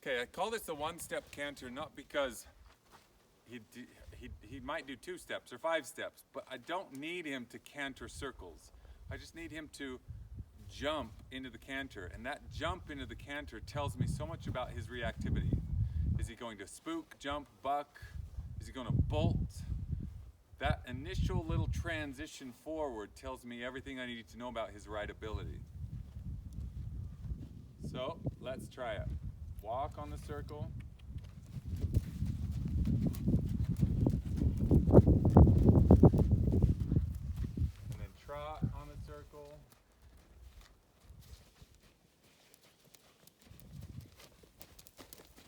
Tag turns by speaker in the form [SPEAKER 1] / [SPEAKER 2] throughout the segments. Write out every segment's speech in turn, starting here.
[SPEAKER 1] Okay, I call this a one-step canter not because he might do 2 steps or 5 steps, but I don't need him to canter circles. I just need him to jump into the canter, and that jump into the canter tells me so much about his reactivity. Is he going to spook, jump, buck? Is he going to bolt? That initial little transition forward tells me everything I need to know about his rideability. So let's try it. Walk on the circle. And then trot on the circle.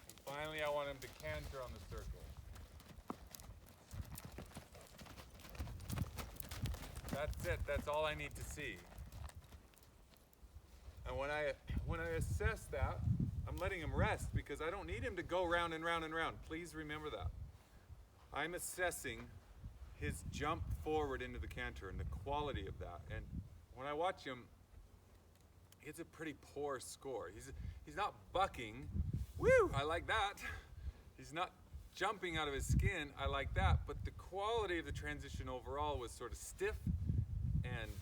[SPEAKER 1] And finally, I want him to canter on the circle. That's it. That's all I need to see. And when I assess that, I'm letting him rest because I don't need him to go round and round and round. Please remember that. I'm assessing his jump forward into the canter and the quality of that. And when I watch him, it's a pretty poor score. He's not bucking. Woo! I like that. He's not jumping out of his skin. I like that. But the quality of the transition overall was sort of stiff and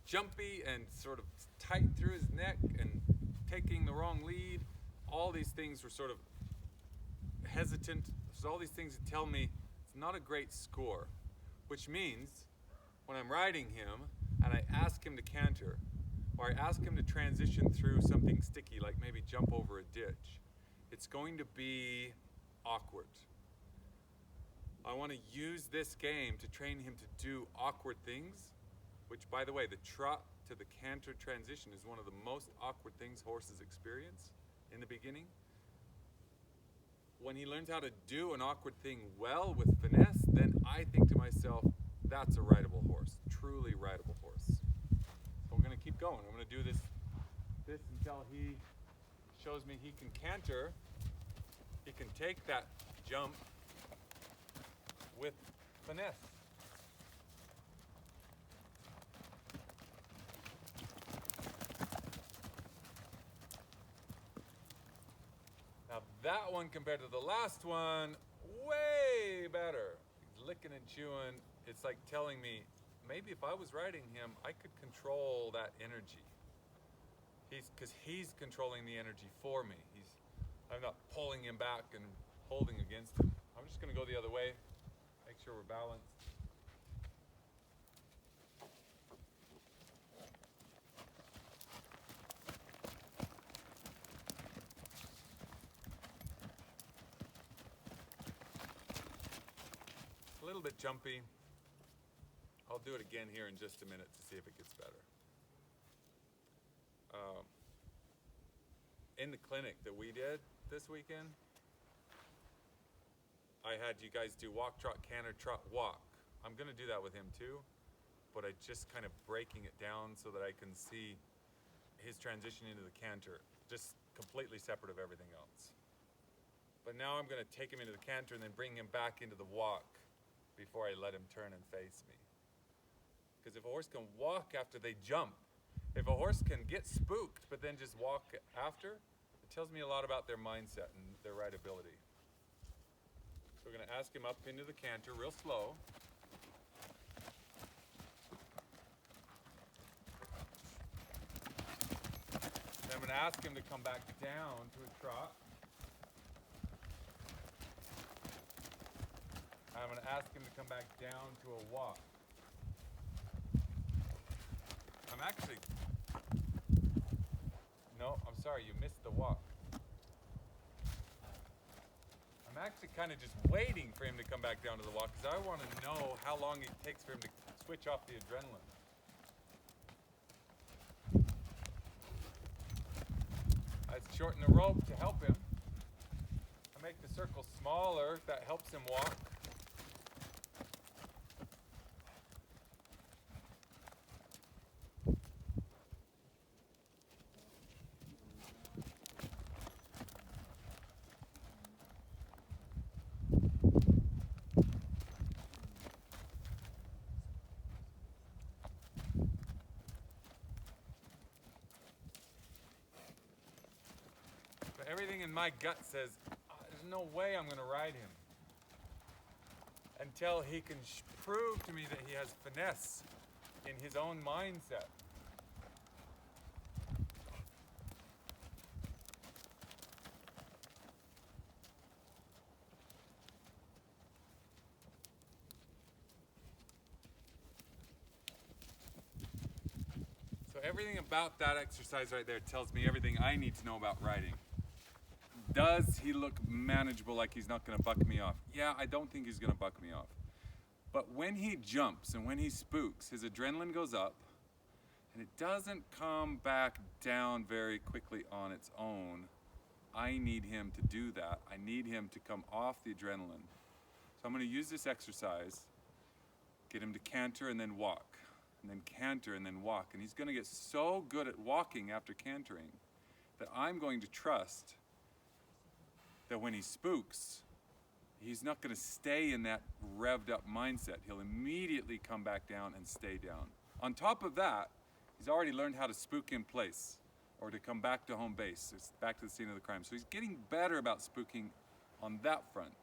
[SPEAKER 1] jumpy and sort of tight through his neck and taking the wrong lead. All these things were sort of hesitant. So all these things tell me it's not a great score, which means when I'm riding him and I ask him to canter, or I ask him to transition through something sticky, like maybe jump over a ditch, it's going to be awkward. I want to use this game to train him to do awkward things, which, by the way, the trot to the canter transition is one of the most awkward things horses experience in the beginning. When he learns how to do an awkward thing well with finesse, then I think to myself, that's a rideable horse, truly rideable horse. So we're going to keep going. I'm going to do this until he shows me he can canter. He can take that jump with finesse. Now that one compared to the last one, way better. He's licking and chewing. It's like telling me, maybe if I was riding him, I could control that energy. Because he's controlling the energy for me. I'm not pulling him back and holding against him. I'm just going to go the other way, make sure we're balanced. A little bit jumpy. I'll do it again here in just a minute to see if it gets better. In the clinic that we did this weekend, I had you guys do walk, trot, canter, trot, walk. I'm going to do that with him too, but I just kind of breaking it down so that I can see his transition into the canter, just completely separate of everything else. But now I'm going to take him into the canter and then bring him back into the walk before I let him turn and face me. Because if a horse can walk after they jump, if a horse can get spooked but then just walk after, it tells me a lot about their mindset and their rideability. So we're going to ask him up into the canter real slow. Then I'm going to ask him to come back down to a trot. I'm going to ask him to come back down to a walk. I'm actually... No, I'm sorry, you missed the walk. I'm actually kind of just waiting for him to come back down to the walk because I want to know how long it takes for him to switch off the adrenaline. I shorten the rope to help him. I make the circle smaller, that helps him walk. everything in my gut says, there's no way I'm going to ride him. Until he can prove to me that he has finesse in his own mindset. So everything about that exercise right there tells me everything I need to know about riding. Does he look manageable, like he's not going to buck me off? Yeah, I don't think he's going to buck me off. But when he jumps and when he spooks, his adrenaline goes up and it doesn't come back down very quickly on its own. I need him to do that. I need him to come off the adrenaline. So I'm going to use this exercise, get him to canter and then walk, and then canter and then walk. And he's going to get so good at walking after cantering that I'm going to trust that when he spooks, he's not going to stay in that revved up mindset. He'll immediately come back down and stay down. On top of that, he's already learned how to spook in place or to come back to home base. It's back to the scene of the crime. So he's getting better about spooking on that front.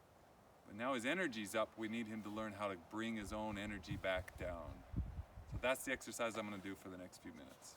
[SPEAKER 1] But now his energy's up, we need him to learn how to bring his own energy back down. So that's the exercise I'm going to do for the next few minutes.